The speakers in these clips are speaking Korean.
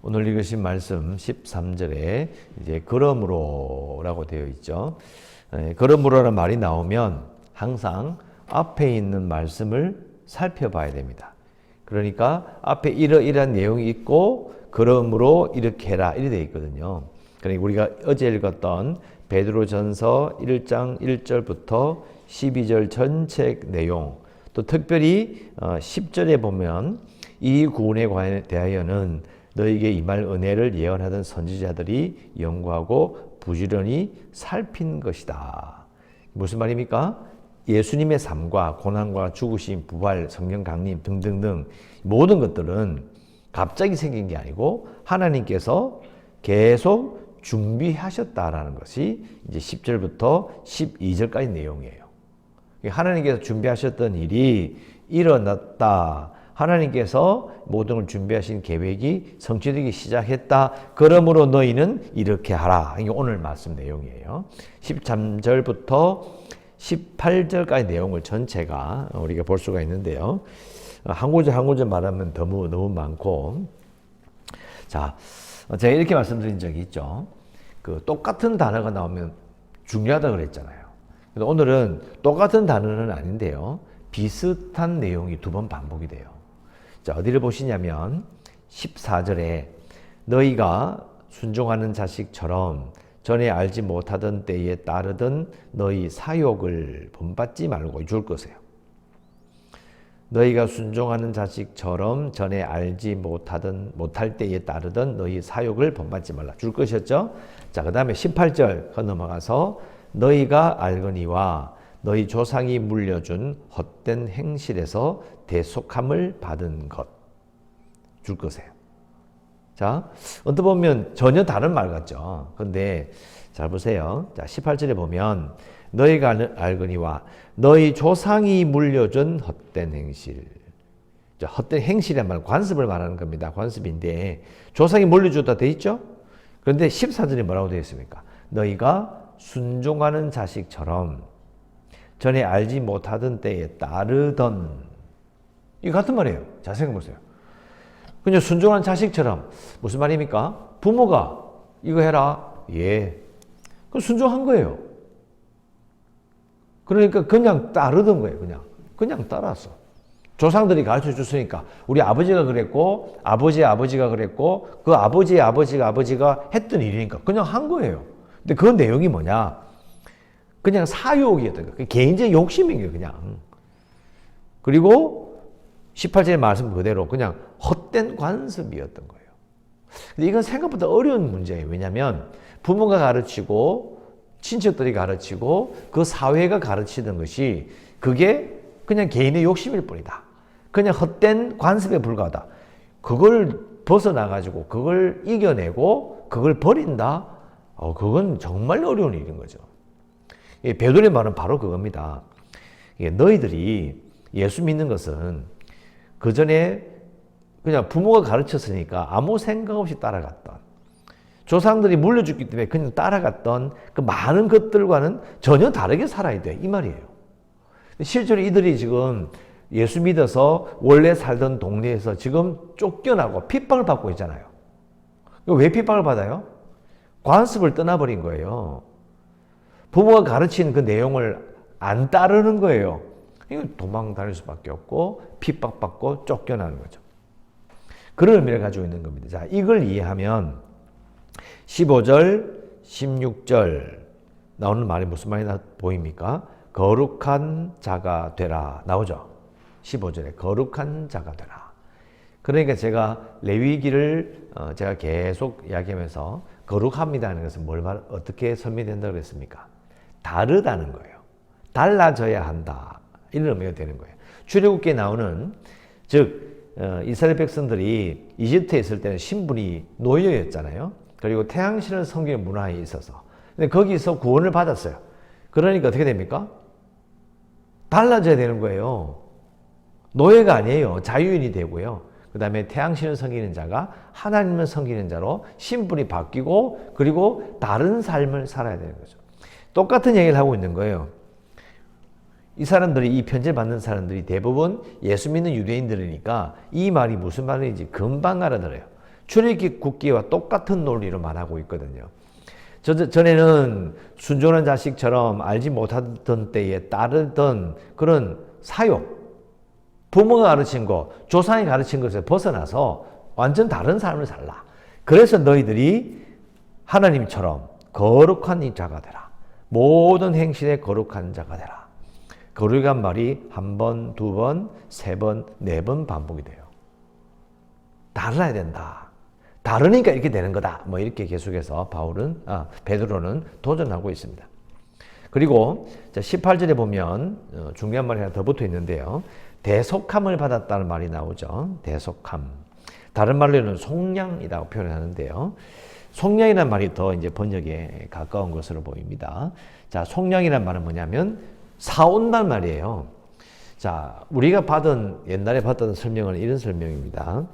오늘 읽으신 말씀 13절에 이제 그러므로라고 되어 있죠. 그러므로라는 말이 나오면 항상 앞에 있는 말씀을 살펴봐야 됩니다. 그러니까 앞에 이러이러한 내용이 있고 그러므로 이렇게 해라 이렇게 되어 있거든요. 그러니까 우리가 어제 읽었던 베드로전서 1장 1절부터 12절 전체 내용, 또 특별히 10절에 보면 이 구원에 대하여는 너에게 임할 은혜를 예언하던 선지자들이 연구하고 부지런히 살핀 것이다. 무슨 말입니까? 예수님의 삶과 고난과 죽으심, 부활, 성령 강림 등등등 모든 것들은 갑자기 생긴 게 아니고 하나님께서 계속 준비하셨다라는 것이 이제 10절부터 12절까지 내용이에요. 하나님께서 준비하셨던 일이 일어났다. 하나님께서 모든 걸 준비하신 계획이 성취되기 시작했다. 그러므로 너희는 이렇게 하라. 이게 오늘 말씀 내용이에요. 13절부터 18절까지 내용을 전체가 우리가 볼 수가 있는데요. 한 구절 한 구절 말하면 너무 많고. 자, 제가 이렇게 말씀드린 적이 있죠. 그 똑같은 단어가 나오면 중요하다고 그랬잖아요. 그래서 오늘은 똑같은 단어는 아닌데요. 비슷한 내용이 두 번 반복이 돼요. 자, 어디를 보시냐면 14절에 너희가 순종하는 자식처럼 전에 알지 못하던 때에 따르던 너희 사욕을 본받지 말고 줄 것이에요. 너희가 순종하는 자식처럼 전에 알지 못할 때에 따르던 너희 사욕을 본받지 말라 줄 것이었죠. 자, 그 다음에 18절 넘어가서 너희가 알거니와 너희 조상이 물려준 헛된 행실에서 대속함을 받은 것 줄 것이에요. 자, 어떻게 보면 전혀 다른 말 같죠. 그런데 잘 보세요. 자, 18절에 보면 너희가 알거니와 너희 조상이 물려준 헛된 행실. 자, 헛된 행실이란 말 관습을 말하는 겁니다. 관습인데 조상이 물려줬다 돼 있죠. 그런데 14절에 뭐라고 되어 있습니까? 너희가 순종하는 자식처럼 전에 알지 못하던 때에 따르던, 이거 같은 말이에요. 잘 생각해 보세요. 그냥 순종하는 자식처럼 무슨 말입니까? 부모가 이거 해라. 예. 그럼 순종한 거예요. 그러니까 그냥 따르던 거예요. 그냥 따랐어. 조상들이 가르쳐 줬으니까 우리 아버지가 그랬고 아버지의 아버지가 그랬고 그 아버지의 아버지가 했던 일이니까 그냥 한 거예요. 근데 그 내용이 뭐냐? 그냥 사욕이었던 거예요. 개인적인 욕심인 거예요, 그냥. 그리고 18절의 말씀 그대로 그냥 헛된 관습이었던 거예요. 근데 이건 생각보다 어려운 문제예요. 왜냐하면 부모가 가르치고 친척들이 가르치고 그 사회가 가르치던 것이 그게 그냥 개인의 욕심일 뿐이다. 그냥 헛된 관습에 불과하다. 그걸 벗어나가지고 그걸 이겨내고 그걸 버린다? 그건 정말 어려운 일인 거죠. 베드로의 말은 바로 그겁니다. 너희들이 예수 믿는 것은 그 전에 그냥 부모가 가르쳤으니까 아무 생각 없이 따라갔던, 조상들이 물려줬기 때문에 그냥 따라갔던 그 많은 것들과는 전혀 다르게 살아야 돼. 이 말이에요. 실제로 이들이 지금 예수 믿어서 원래 살던 동네에서 지금 쫓겨나고 핍박을 받고 있잖아요. 왜 핍박을 받아요? 관습을 떠나버린 거예요. 부모가 가르친 그 내용을 안 따르는 거예요. 이거 도망 다닐 수밖에 없고 핍박받고 쫓겨나는 거죠. 그런 의미를 가지고 있는 겁니다. 자, 이걸 이해하면 15절, 16절 나오는 말이 무슨 말이 보입니까? 거룩한 자가 되라 나오죠. 15절에 거룩한 자가 되라. 그러니까 제가 레위기를 제가 계속 이야기하면서 거룩합니다는 것은 어떻게 설명된다고 그랬습니까? 다르다는 거예요. 달라져야 한다. 이런 의미가 되는 거예요. 출애굽기에 나오는, 즉 이스라엘 백성들이 이집트에 있을 때는 신분이 노예였잖아요. 그리고 태양신을 섬기는 문화에 있어서. 근데 거기서 구원을 받았어요. 그러니까 어떻게 됩니까? 달라져야 되는 거예요. 노예가 아니에요. 자유인이 되고요. 그 다음에 태양신을 섬기는 자가 하나님을 섬기는 자로 신분이 바뀌고 그리고 다른 삶을 살아야 되는 거죠. 똑같은 얘기를 하고 있는 거예요. 이 사람들이, 이 편지를 받는 사람들이 대부분 예수 믿는 유대인들이니까 이 말이 무슨 말인지 금방 알아들어요. 출애굽기와 똑같은 논리로 말하고 있거든요. 전에는 순종한 자식처럼 알지 못하던 때에 따르던 그런 사욕, 부모가 가르친 거, 조상이 가르친 것에서 벗어나서 완전 다른 삶을 살라. 그래서 너희들이 하나님처럼 거룩한 자가 되라. 모든 행실에 거룩한 자가 되라. 거룩한 말이 한 번, 두 번, 세 번, 네 번 반복이 돼요. 달라야 된다. 다르니까 이렇게 되는 거다. 뭐 이렇게 계속해서 베드로는 도전하고 있습니다. 그리고 18절에 보면 중요한 말이 하나 더 붙어 있는데요. 대속함을 받았다는 말이 나오죠. 대속함. 다른 말로는 속량이라고 표현하는데요. 속량이라는 말이 더 이제 번역에 가까운 것으로 보입니다. 자, 속량이라는 말은 뭐냐면 사온다는 말이에요. 자, 우리가 옛날에 받던 설명은 이런 설명입니다.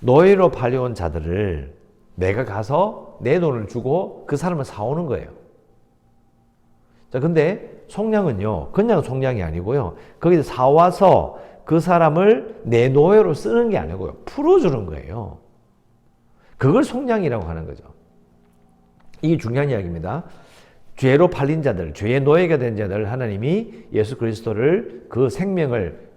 노예로 팔려온 자들을 내가 가서 내 돈을 주고 그 사람을 사오는 거예요. 자, 근데 속량은요, 그냥 속량이 아니고요. 거기서 사와서 그 사람을 내 노예로 쓰는 게 아니고요. 풀어주는 거예요. 그걸 속량이라고 하는 거죠. 이게 중요한 이야기입니다. 죄로 팔린 자들, 죄의 노예가 된 자들, 하나님이 예수 그리스도를 그 생명을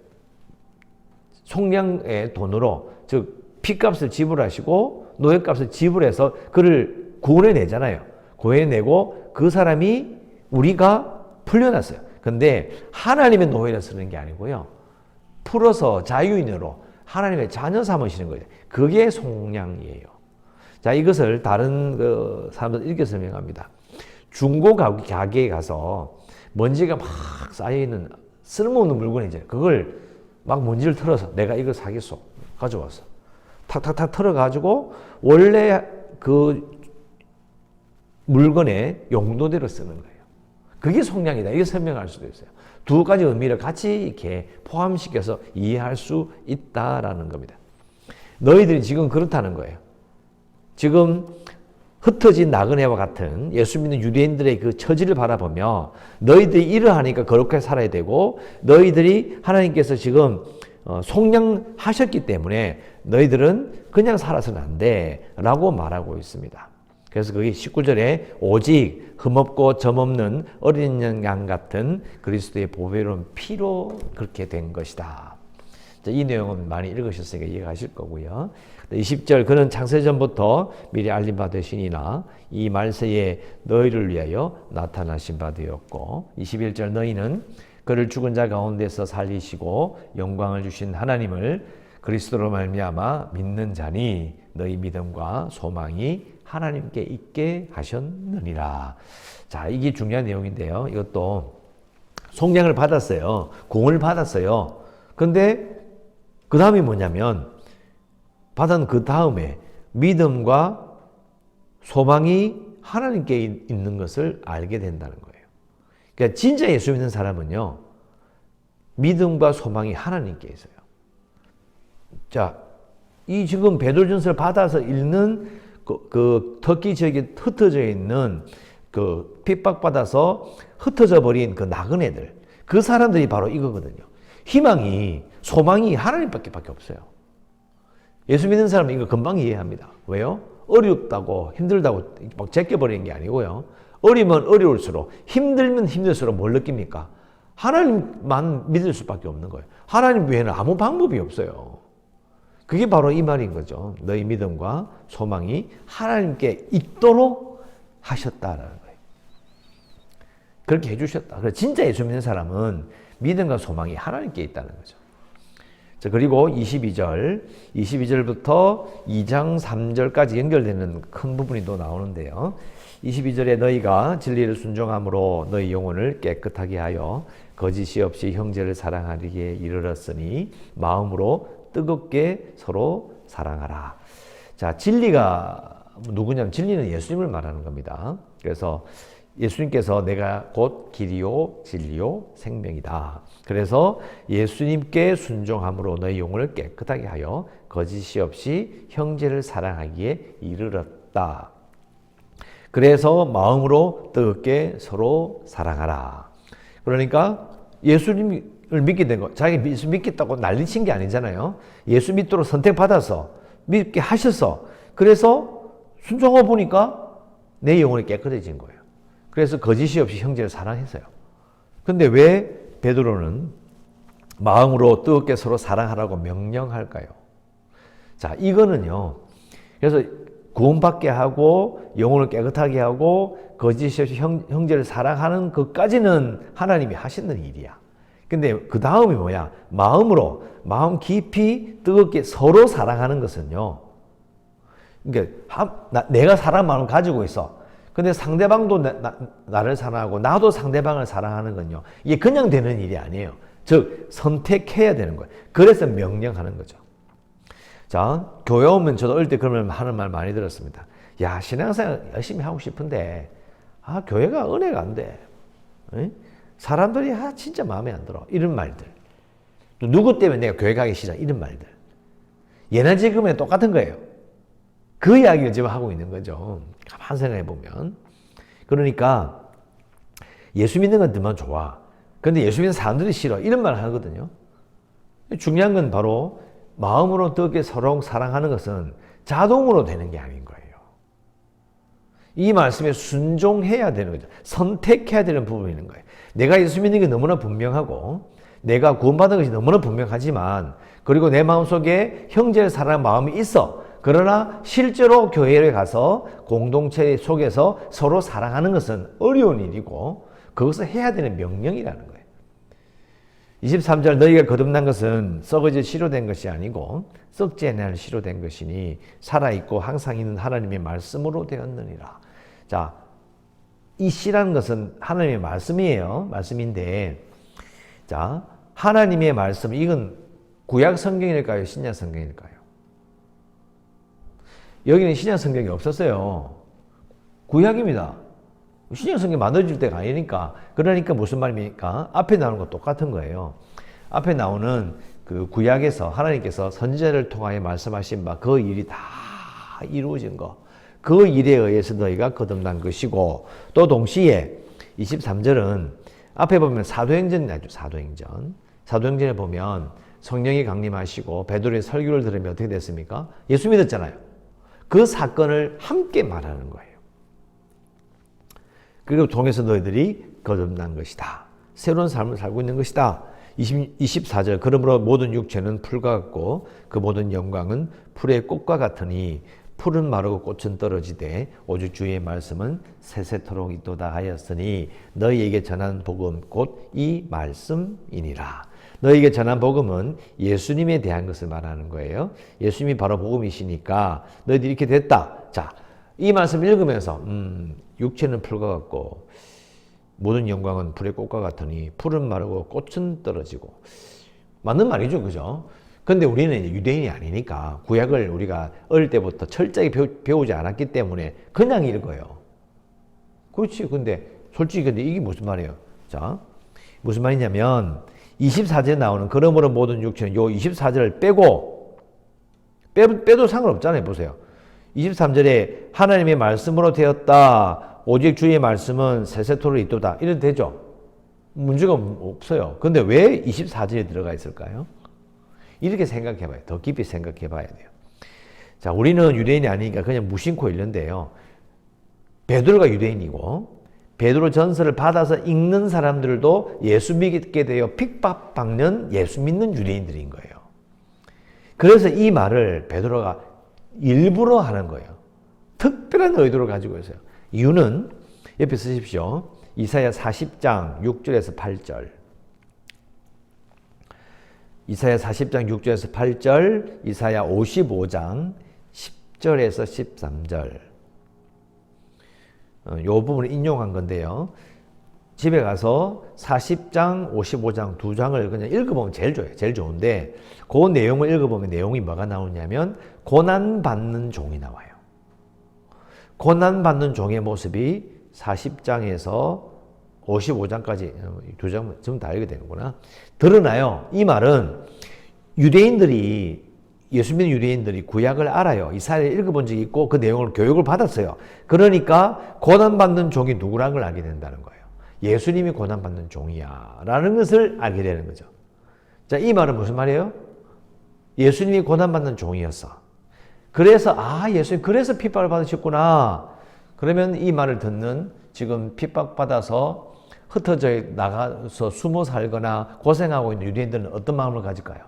속량의 돈으로, 즉 피값을 지불하시고 노예값을 지불해서 그를 구원해내잖아요. 구원해내고 그 사람이 우리가 풀려났어요. 근데 하나님의 노예를 쓰는 게 아니고요. 풀어서 자유인으로 하나님의 자녀 삼으시는 거예요. 그게 속량이에요. 자, 이것을 다른 사람들 이렇게 설명합니다. 중고 가게에 가서 먼지가 막 쌓여있는 쓸모없는 물건이 있잖아요. 그걸 막 먼지를 털어서 내가 이걸 사겠소. 가져왔어. 탁탁탁 털어가지고 원래 그 물건의 용도대로 쓰는 거예요. 그게 속량이다. 이게 설명할 수도 있어요. 두 가지 의미를 같이 이렇게 포함시켜서 이해할 수 있다라는 겁니다. 너희들이 지금 그렇다는 거예요. 지금 흩어진 나그네와 같은 예수 믿는 유대인들의 그 처지를 바라보며 너희들이 이러하니까 거룩하게 살아야 되고 너희들이 하나님께서 지금 속량하셨기 때문에 너희들은 그냥 살아서는 안 돼 라고 말하고 있습니다. 그래서 거기 19절에 오직 흠없고 점없는 어린 양 같은 그리스도의 보배로운 피로 그렇게 된 것이다. 이 내용은 많이 읽으셨으니까 이해하실 거고요. 20절 그는 창세전부터 미리 알린 바 되시니나 이 말세에 너희를 위하여 나타나신 바 되었고 21절 너희는 그를 죽은 자 가운데서 살리시고 영광을 주신 하나님을 그리스도로 말미암아 믿는 자니 너희 믿음과 소망이 하나님께 있게 하셨느니라. 자, 이게 중요한 내용인데요. 이것도 속량을 받았어요. 공을 받았어요. 근데 그 다음이 뭐냐면 받은 그 다음에 믿음과 소망이 하나님께 있는 것을 알게 된다는 거예요. 그러니까 진짜 예수 믿는 사람은요. 믿음과 소망이 하나님께 있어요. 자, 이 지금 베드로전서를 받아서 읽는 그 터키 지역에 흩어져 있는 그 핍박받아서 흩어져 버린 그 나그네들, 그 사람들이 바로 이거거든요. 희망이, 소망이 하나님밖에 없어요. 예수 믿는 사람은 이거 금방 이해합니다. 왜요? 어렵다고 힘들다고 막 제껴버리는 게 아니고요. 어리면 어려울수록 힘들면 힘들수록 뭘 느낍니까? 하나님만 믿을 수밖에 없는 거예요. 하나님 외에는 아무 방법이 없어요. 그게 바로 이 말인 거죠. 너희 믿음과 소망이 하나님께 있도록 하셨다라는 거예요. 그렇게 해주셨다. 그래서 진짜 예수 믿는 사람은 믿음과 소망이 하나님께 있다는 거죠. 자, 그리고 22절부터 2장 3절까지 연결되는 큰 부분이 또 나오는데요. 22절에 너희가 진리를 순종함으로 너희 영혼을 깨끗하게 하여 거짓이 없이 형제를 사랑하기에 이르렀으니 마음으로 뜨겁게 서로 사랑하라. 자, 진리가 누구냐면 진리는 예수님을 말하는 겁니다. 그래서 예수님께서 내가 곧 길이요 진리요 생명이다. 그래서 예수님께 순종함으로 너희 영혼을 깨끗하게 하여 거짓이 없이 형제를 사랑하기에 이르렀다. 그래서 마음으로 뜨겁게 서로 사랑하라. 그러니까 예수님을 믿게 된 거, 자기가 예수 믿겠다고 난리친 게 아니잖아요. 예수 믿도록 선택받아서 믿게 하셔서 그래서 순종하고 보니까 내 영혼이 깨끗해진 거예요. 그래서 거짓이 없이 형제를 사랑했어요. 근데 왜 베드로는 마음으로 뜨겁게 서로 사랑하라고 명령할까요? 자, 이거는요. 그래서 구원받게 하고 영혼을 깨끗하게 하고 거짓이 없이 형제를 사랑하는 것까지는 하나님이 하시는 일이야. 근데 그 다음이 뭐야? 마음으로, 마음 깊이 뜨겁게 서로 사랑하는 것은요. 그러니까 내가 사랑 마음을 가지고 있어. 근데 상대방도 나를 사랑하고 나도 상대방을 사랑하는 건요. 이게 그냥 되는 일이 아니에요. 즉 선택해야 되는 거예요. 그래서 명령하는 거죠. 자, 교회 오면 저도 어릴 때 그런 하는 말 많이 들었습니다. 야, 신앙생활 열심히 하고 싶은데 교회가 은혜가 안 돼. 응? 사람들이 진짜 마음에 안 들어. 이런 말들. 또 누구 때문에 내가 교회 가기 싫어. 이런 말들. 예나 지금에 똑같은 거예요. 그 이야기를 지금 하고 있는 거죠. 가만 생각해 보면. 그러니까 예수 믿는 건 너무 좋아. 근데 예수 믿는 사람들이 싫어. 이런 말을 하거든요. 중요한 건 바로 마음으로 뜨겁게 서로 사랑하는 것은 자동으로 되는 게 아닌 거예요. 이 말씀에 순종해야 되는 거죠. 선택해야 되는 부분이 있는 거예요. 내가 예수 믿는 게 너무나 분명하고 내가 구원받은 것이 너무나 분명하지만 그리고 내 마음속에 형제를 사랑하는 마음이 있어. 그러나 실제로 교회에 가서 공동체 속에서 서로 사랑하는 것은 어려운 일이고 그것을 해야 되는 명령이라는 거예요. 23절 너희가 거듭난 것은 썩어져 시로된 것이 아니고 썩지 아니할 시로된 것이니 살아있고 항상 있는 하나님의 말씀으로 되었느니라. 자, 이 시라는 것은 하나님의 말씀이에요. 말씀인데 자, 하나님의 말씀 이건 구약 성경일까요? 신약 성경일까요? 여기는 신약 성경이 없었어요. 구약입니다. 신약 성경 만들어질 때가 아니니까. 그러니까 무슨 말입니까? 앞에 나오는 거 똑같은 거예요. 앞에 나오는 그 구약에서 하나님께서 선지자를 통하여 말씀하신 바 그 일이 다 이루어진 거. 그 일에 의해서 너희가 거듭난 것이고 또 동시에 23절은 앞에 보면 사도행전이 나죠. 사도행전. 사도행전에 보면 성령이 강림하시고 베드로의 설교를 들으면 어떻게 됐습니까? 예수 믿었잖아요. 그 사건을 함께 말하는 거예요. 그리고 통해서 너희들이 거듭난 것이다. 새로운 삶을 살고 있는 것이다. 24절 그러므로 모든 육체는 풀과 같고 그 모든 영광은 풀의 꽃과 같으니 풀은 마르고 꽃은 떨어지되 오직 주의 말씀은 세세토록 있도다 하였으니 너희에게 전한 복음 곧 이 말씀이니라. 너희에게 전한 복음은 예수님에 대한 것을 말하는 거예요. 예수님이 바로 복음이시니까 너희들이 이렇게 됐다. 자, 이 말씀 읽으면서 육체는 풀과 같고 모든 영광은 풀의 꽃과 같으니 풀은 마르고 꽃은 떨어지고 맞는 말이죠. 그죠? 근데 우리는 유대인이 아니니까 구약을 우리가 어릴 때부터 철저히 배우지 않았기 때문에 그냥 읽어요. 그렇지. 근데 솔직히 근데 이게 무슨 말이에요? 자, 무슨 말이냐면 24절에 나오는 그러므로 모든 육체는 요 24절을 빼도 상관없잖아요. 보세요. 23절에 하나님의 말씀으로 되었다. 오직 주의 말씀은 세세토록 있도다. 이래도 되죠. 문제가 없어요. 근데 왜 24절에 들어가 있을까요? 이렇게 생각해봐요. 더 깊이 생각해봐야 돼요. 자, 우리는 유대인이 아니니까 그냥 무심코 읽는데요. 베드로가 유대인이고 베드로 전서를 받아서 읽는 사람들도 예수 믿게 되어 핍박받는 예수 믿는 유대인들인 거예요. 그래서 이 말을 베드로가 일부러 하는 거예요. 특별한 의도를 가지고 있어요. 이유는 옆에 쓰십시오. 이사야 40장 6절에서 8절. 이사야 40장 6절에서 8절, 이사야 55장 10절에서 13절. 이 부분을 인용한 건데요. 집에 가서 40장, 55장 두 장을 그냥 읽어보면 제일 좋아요. 제일 좋은데 그 내용을 읽어보면 내용이 뭐가 나오냐면 고난받는 종이 나와요. 고난받는 종의 모습이 40장에서 55장까지 두 장 전부 다 읽게 되는구나. 드러나요. 이 말은 유대인들이 예수 믿는 유대인들이 구약을 알아요. 이사야를 읽어본 적이 있고 그 내용을 교육을 받았어요. 그러니까 고난받는 종이 누구라는 걸 알게 된다는 거예요. 예수님이 고난받는 종이야 라는 것을 알게 되는 거죠. 자, 이 말은 무슨 말이에요? 예수님이 고난받는 종이었어. 그래서 예수님 그래서 핍박을 받으셨구나. 그러면 이 말을 듣는 지금 핍박받아서 흩어져 나가서 숨어 살거나 고생하고 있는 유대인들은 어떤 마음을 가질까요?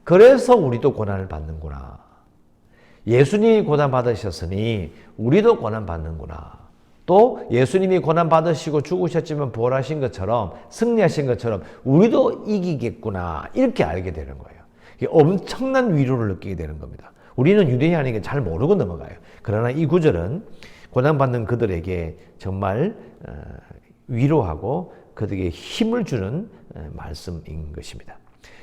그래서 우리도 고난을 받는구나. 예수님이 고난 받으셨으니 우리도 고난 받는구나. 또 예수님이 고난 받으시고 죽으셨지만 부활하신 것처럼 승리하신 것처럼 우리도 이기겠구나. 이렇게 알게 되는 거예요. 이게 엄청난 위로를 느끼게 되는 겁니다. 우리는 유대인이 아니니까 잘 모르고 넘어가요. 그러나 이 구절은 고난받는 그들에게 정말 위로하고 그들에게 힘을 주는 말씀인 것입니다.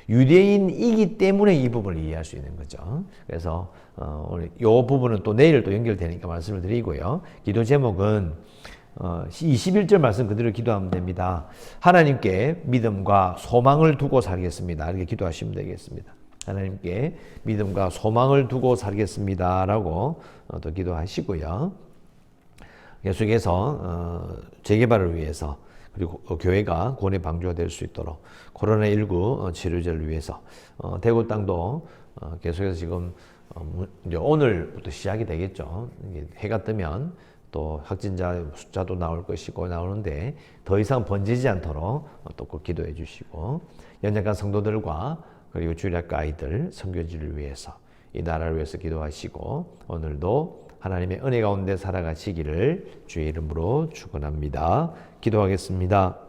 유대인이기 때문에 이 부분을 이해할 수 있는 거죠. 그래서 오늘 이 부분은 또 내일 또 연결되니까 말씀을 드리고요. 기도 제목은 21절 말씀 그대로 기도하면 됩니다. 하나님께 믿음과 소망을 두고 살겠습니다. 이렇게 기도하시면 되겠습니다. 하나님께 믿음과 소망을 두고 살겠습니다. 라고 또 기도하시고요. 계속해서 재개발을 위해서 그리고 교회가 구원의 방주가 될 수 있도록 코로나19 치료제를 위해서 대구 땅도 계속해서 지금 이제 오늘부터 시작이 되겠죠. 해가 뜨면 또 확진자 숫자도 나올 것이고 나오는데 더 이상 번지지 않도록 또 꼭 기도해 주시고 연약한 성도들과 그리고 주일학교 아이들 선교지를 위해서 이 나라를 위해서 기도하시고 오늘도 하나님의 은혜 가운데 살아가시기를 주의 이름으로 축원합니다. 기도하겠습니다.